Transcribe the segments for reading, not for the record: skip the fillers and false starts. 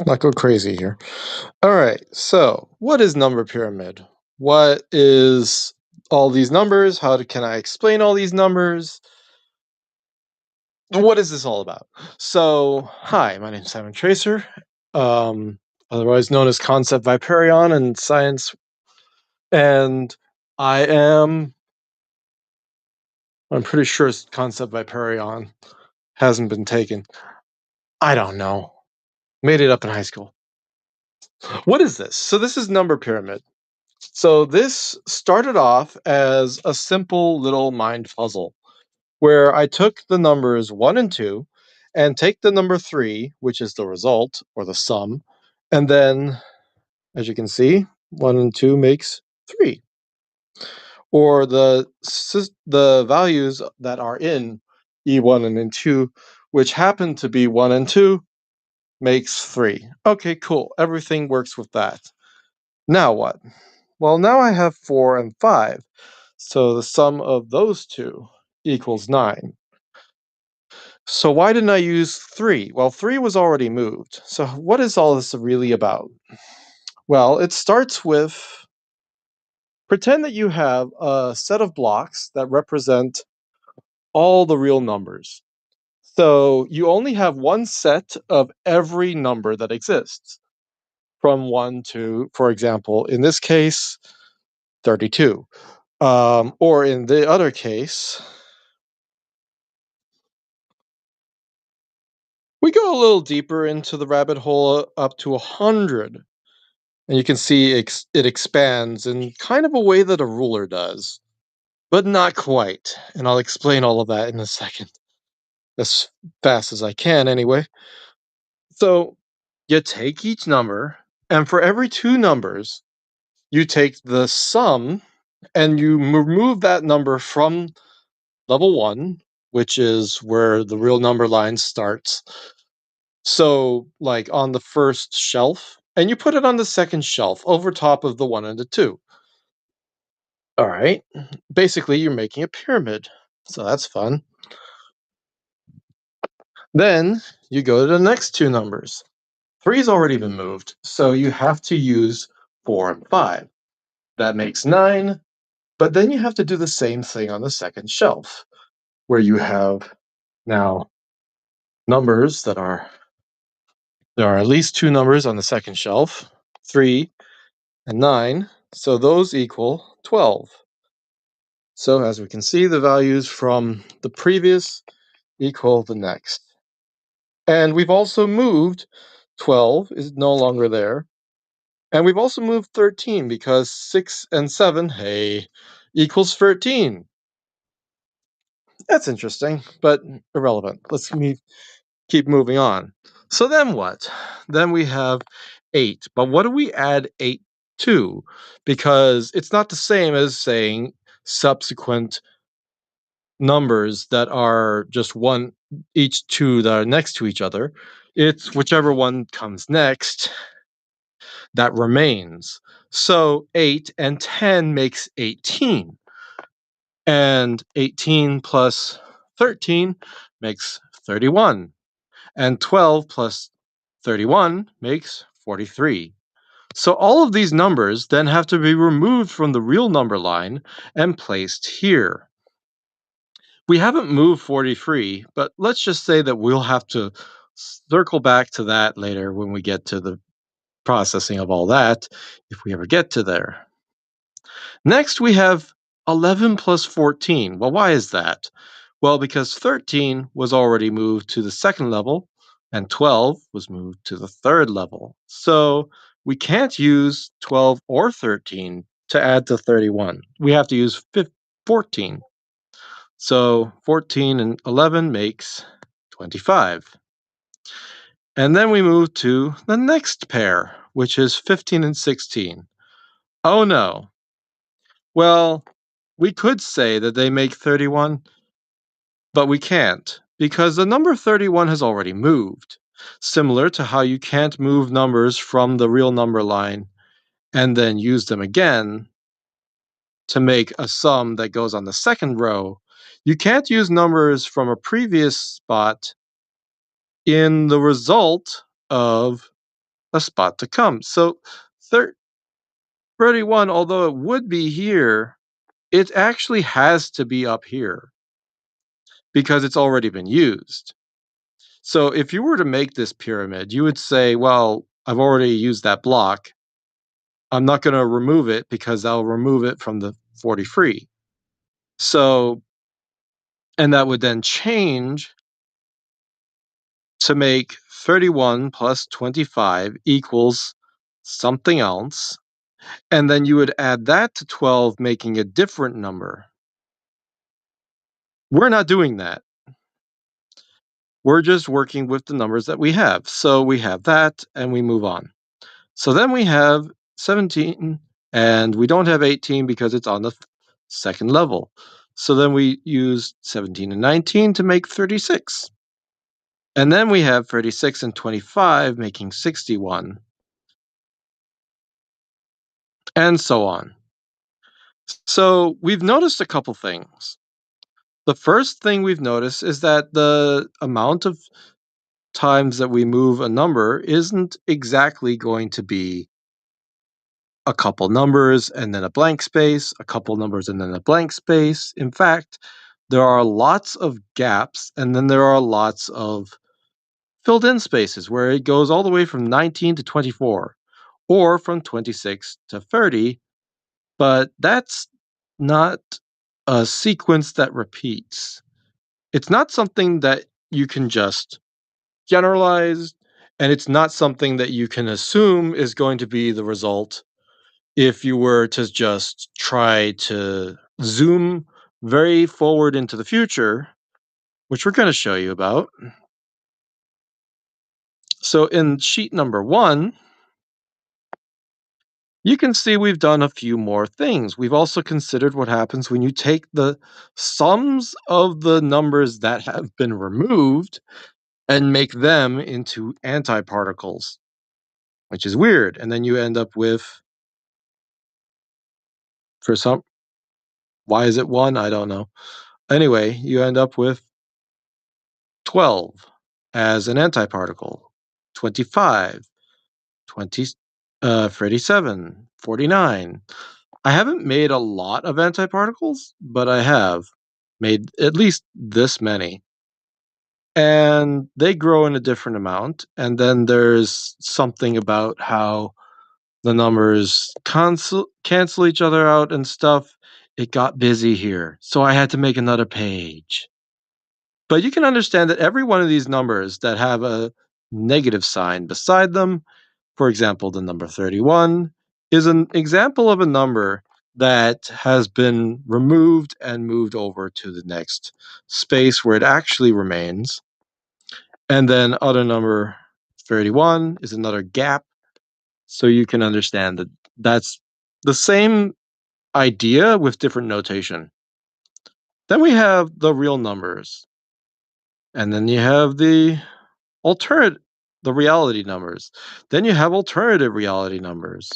Not go crazy here. All right. So, what is number pyramid? What is all these numbers? Can I explain all these numbers? What is this all about? So, hi, my name is Simon Tracer, um, otherwise known as Concept Viperion in science, and I am. I'm pretty sure Concept Viperion hasn't been taken. I don't know. Made it up in high school. What is this? So, this is number pyramid. So this started off as a simple little mind puzzle where I took the numbers 1 and 2 and take the number 3, which is the result or the sum, and then as you can see, 1 and 2 makes 3. Or the values that are in E1 and E2, which happen to be 1 and 2, makes 3. Okay, cool. Everything works with that. Now what? Well, now I have 4 and 5. So the sum of those two equals 9. So why didn't I use 3? Well, 3 was already moved. So what is all this really about? Well, it starts with pretend that you have a set of blocks that represent all the real numbers. So you only have one set of every number that exists from 1 to, for example, in this case, 32. Or in the other case, we go a little deeper into the rabbit hole up to 100, and you can see it expands in kind of a way that a ruler does, but not quite. And I'll explain all of that in a second, as fast as I can, anyway. So you take each number, and for every two numbers, you take the sum and you remove that number from level 1, which is where the real number line starts. So, like on the first shelf, and you put it on the second shelf over top of the 1 and the 2. All right. Basically, you're making a pyramid. So that's fun. Then you go to the next two numbers. 3's already been moved, so you have to use 4 and 5. That makes 9, but then you have to do the same thing on the second shelf, where you have now numbers that are there are at least two numbers on the second shelf, 3 and 9, so those equal 12. So as we can see, the values from the previous equal the next. And we've also moved 12 is no longer there. And we've also moved 13 because 6 and 7, hey, equals 13. That's interesting, but irrelevant. Keep moving on. So then what? Then we have 8. But what do we add 8 to? Because it's not the same as saying subsequent numbers that are just one each two that are next to each other. It's whichever one comes next that remains. So 8 and 10 makes 18. And 18 plus 13 makes 31. And 12 plus 31 makes 43. So all of these numbers then have to be removed from the real number line and placed here. We haven't moved 43, but let's just say that we'll have to circle back to that later when we get to the processing of all that, if we ever get to there. Next, we have 11 plus 14. Well, why is that? Well, because 13 was already moved to the second level, and 12 was moved to the third level. So we can't use 12 or 13 to add to 31. We have to use 14. So 14 and 11 makes 25. And then we move to the next pair, which is 15 and 16. Oh no. Well, we could say that they make 31, but we can't because the number 31 has already moved. Similar to how you can't move numbers from the real number line and then use them again to make a sum that goes on the second row, you can't use numbers from a previous spot in the result of a spot to come. So thir 31, although it would be here, it actually has to be up here because it's already been used. So if you were to make this pyramid, you would say, well, I've already used that block. I'm not going to remove it because I'll remove it from the 40 free. So, and that would then change to make 31 plus 25 equals something else. And then you would add that to 12, making a different number. We're not doing that. We're just working with the numbers that we have. So we have that and we move on. So then we have 17 and we don't have 18 because it's on the second level. So then we use 17 and 19 to make 36. And then we have 36 and 25 making 61 and so on. So we've noticed a couple things. The first thing we've noticed is that the amount of times that we move a number isn't exactly going to be a couple numbers and then a blank space, a couple numbers and then a blank space. In fact, there are lots of gaps and then there are lots of filled in spaces where it goes all the way from 19 to 24 or from 26 to 30, but that's not a sequence that repeats. It's not something that you can just generalize, and it's not something that you can assume is going to be the result if you were to just try to zoom very forward into the future, which we're going to show you about. So in sheet number 1, you can see we've done a few more things. We've also considered what happens when you take the sums of the numbers that have been removed and make them into antiparticles, which is weird. And then you end up with, for some, why is it 1? I don't know. Anyway, you end up with 12 as an antiparticle, 25, 20, 37, 49. I haven't made a lot of antiparticles, but I have made at least this many. And they grow in a different amount. And then there's something about how the numbers cancel each other out and stuff. It got busy here. So I had to make another page. But you can understand that every one of these numbers that have a negative sign beside them, for example, the number 31, is an example of a number that has been removed and moved over to the next space where it actually remains. And then other number 31 is another gap. So you can understand that that's the same idea with different notation. Then we have the real numbers. And then you have the reality numbers. Then you have alternative reality numbers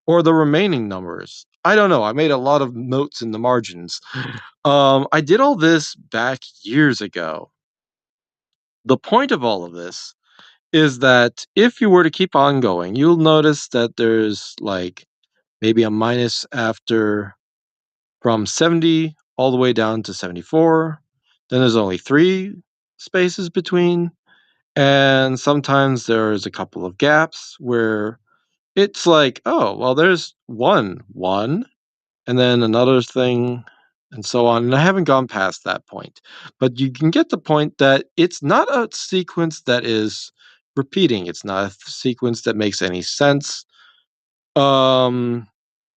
or the remaining numbers. I don't know. I made a lot of notes in the margins. I did all this back years ago. The point of all of this is that if you were to keep on going, you'll notice that there's like maybe a minus after from 70 all the way down to 74. Then there's only 3 spaces between. And sometimes there's a couple of gaps where it's like, oh, well, there's 1, and then another thing, and so on. And I haven't gone past that point. But you can get the point that it's not a sequence that is repeating. It's not a sequence that makes any sense um,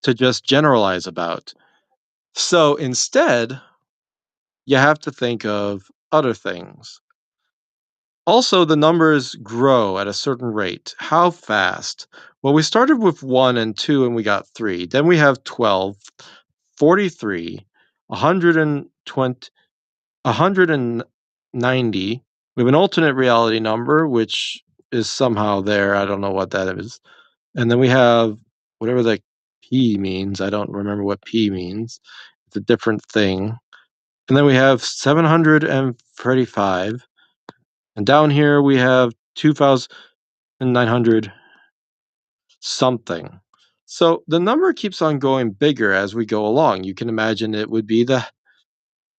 to just generalize about. So instead, you have to think of other things. Also, the numbers grow at a certain rate. How fast? Well, we started with 1 and 2 and we got 3. Then we have 12, 43, 120, 190. We have an alternate reality number, which is somehow there. I don't know what that is. And then we have whatever the P means. I don't remember what P means. It's a different thing. And then we have 735. And down here we have 2,900 something. So the number keeps on going bigger as we go along. You can imagine it would be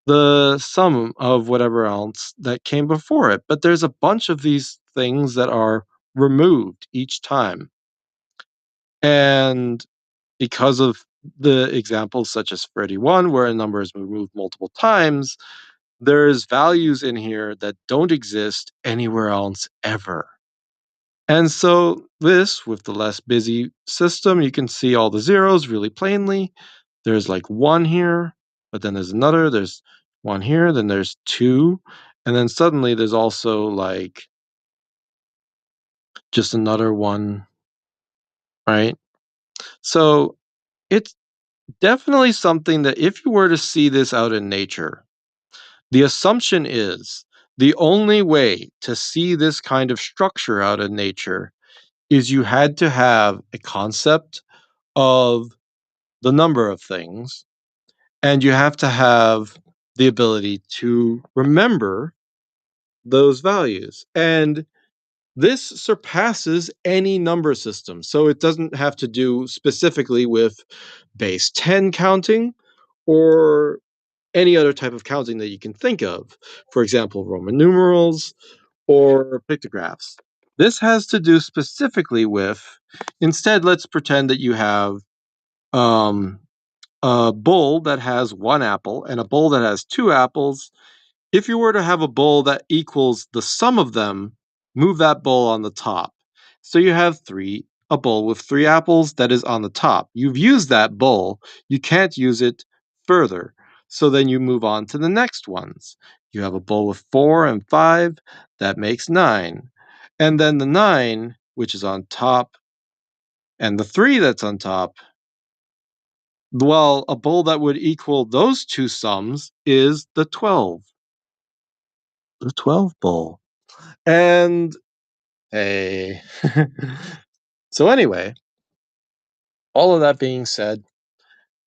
the sum of whatever else that came before it. But there's a bunch of these things that are removed each time. And because of the examples such as 31, where a number is removed multiple times, there's values in here that don't exist anywhere else ever. And so this, with the less busy system, you can see all the zeros really plainly. There's like one here, but then there's another, there's one here, then there's two, and then suddenly there's also like just another one, right? So it's definitely something that if you were to see this out in nature, the assumption is the only way to see this kind of structure out in nature is you had to have a concept of the number of things, and you have to have the ability to remember those values. And this surpasses any number system. So it doesn't have to do specifically with base 10 counting or any other type of counting that you can think of. For example, Roman numerals or pictographs. This has to do specifically with, instead, let's pretend that you have um, a bowl that has one apple and a bowl that has two apples. If you were to have a bowl that equals the sum of them, move that bowl on the top. So you have a bowl with three apples that is on the top. You've used that bowl, you can't use it further. So then you move on to the next ones. You have a bowl with four and five, that makes nine. And then the nine, which is on top, and the three that's on top, well, a bowl that would equal those two sums is the 12 bowl. And hey. So, anyway, all of that being said,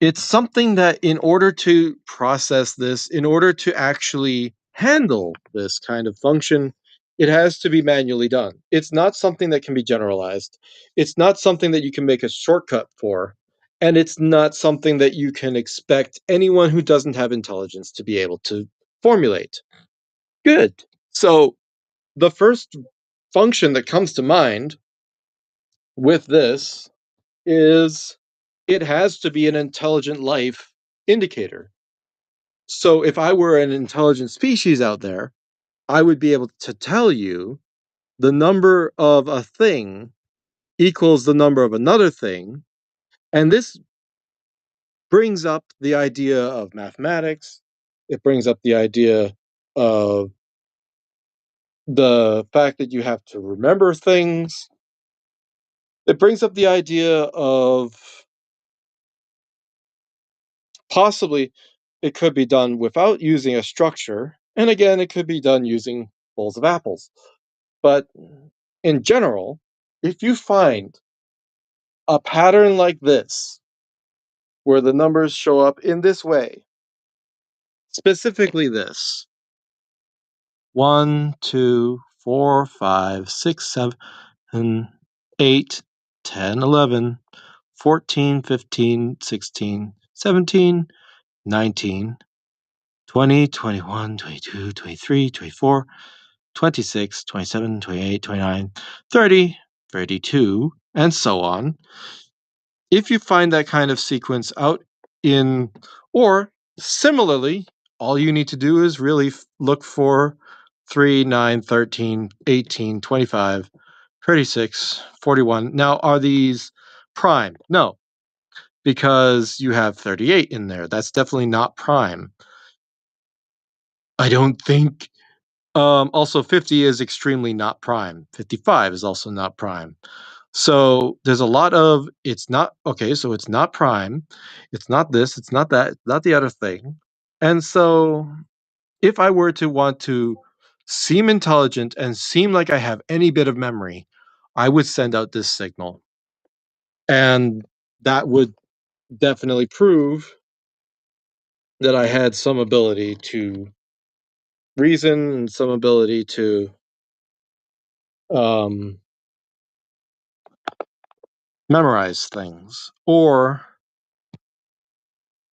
it's something that in order to process this, in order to actually handle this kind of function, it has to be manually done. It's not something that can be generalized. It's not something that you can make a shortcut for. And it's not something that you can expect anyone who doesn't have intelligence to be able to formulate. Good. So, the first function that comes to mind with this is it has to be an intelligent life indicator. So if I were an intelligent species out there, I would be able to tell you the number of a thing equals the number of another thing. And this brings up the idea of mathematics. It brings up the idea of the fact that you have to remember things. It brings up the idea of possibly it could be done without using a structure, and again, it could be done using bowls of apples. But in general, if you find a pattern like this, where the numbers show up in this way, specifically this 1, 2, 4, 5, 6, 7, 8, 10, 11, 14, 15, 16, 17, 19, 20, 21, 22, 23, 24, 26, 27, 28, 29, 30, 32, and so on. If you find that kind of sequence out in, or similarly, all you need to do is really look for 3, 9, 13, 18, 25, 36, 41. Now, are these prime? No, because you have 38 in there. That's definitely not prime. I don't think. Also, 50 is extremely not prime. 55 is also not prime. So there's a lot of it's not okay. So it's not prime. It's not this. It's not that. Not the other thing. And so if I were to want to seem intelligent and seem like I have any bit of memory, I would send out this signal. And that would definitely prove that I had some ability to reason and some ability to um memorize things. Or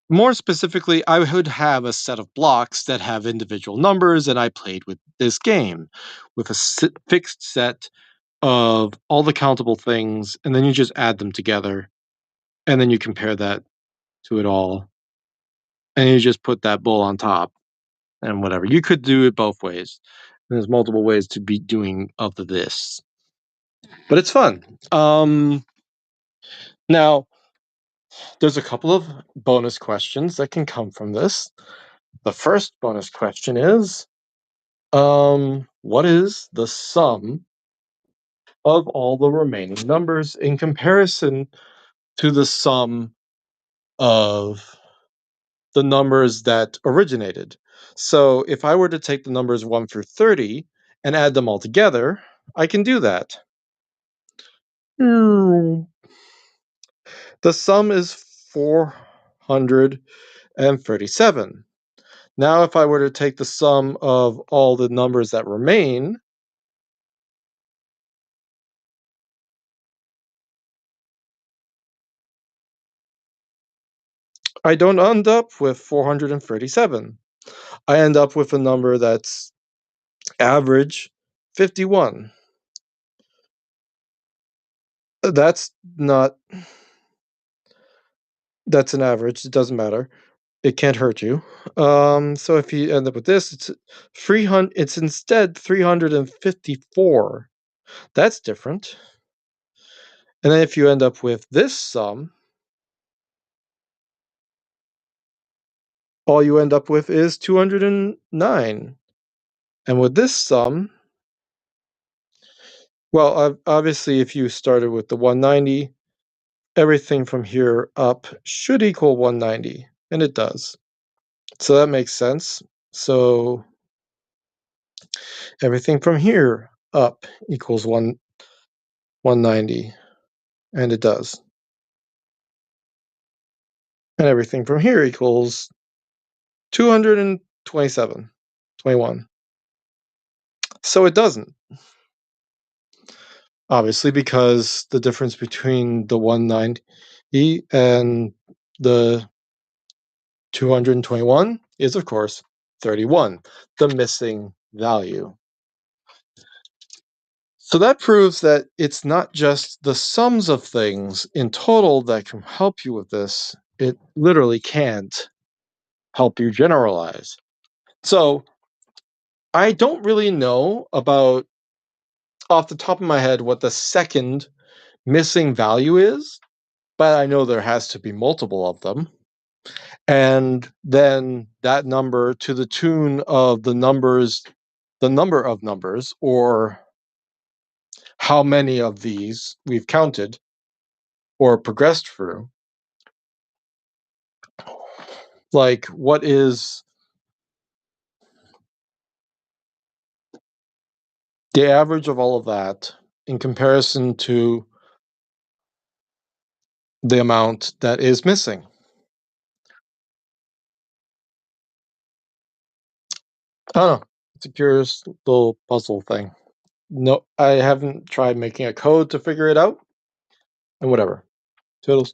more specifically, I would have a set of blocks that have individual numbers, and I played with this game with a fixed set of all the countable things, and then you just add them together, and then you compare that to it all, and you just put that bull on top and whatever. You could do it both ways. There's multiple ways to be doing of this, but it's fun. Now, there's a couple of bonus questions that can come from this. The first bonus question is, what is the sum of all the remaining numbers in comparison to the sum of the numbers that originated? So if I were to take the numbers 1 through 30 and add them all together, I can do that. The sum is 437. Now, if I were to take the sum of all the numbers that remain, I don't end up with 437. I end up with a number that's average 51. That's not, that's an average. It doesn't matter. It can't hurt you. So if you end up with this, it's 300. It's instead 354. That's different. And then if you end up with this sum, all you end up with is 209. And with this sum, well, obviously, if you started with the 190, everything from here up should equal 190, and it does. So that makes sense. So everything from here up equals 190, and it does. And everything from here equals 227, 21. So it doesn't. Obviously, because the difference between the 190 and the 221 is, of course, 31, the missing value. So that proves that it's not just the sums of things in total that can help you with this. It literally can't help you generalize. So I don't really know about, off the top of my head, what the second missing value is, but I know there has to be multiple of them. And then that number to the tune of the number of numbers, or how many of these we've counted or progressed through. Like, what is the average of all of that in comparison to the amount that is missing? I don't know. It's a curious little puzzle thing. No, I haven't tried making a code to figure it out, and whatever. Toodles.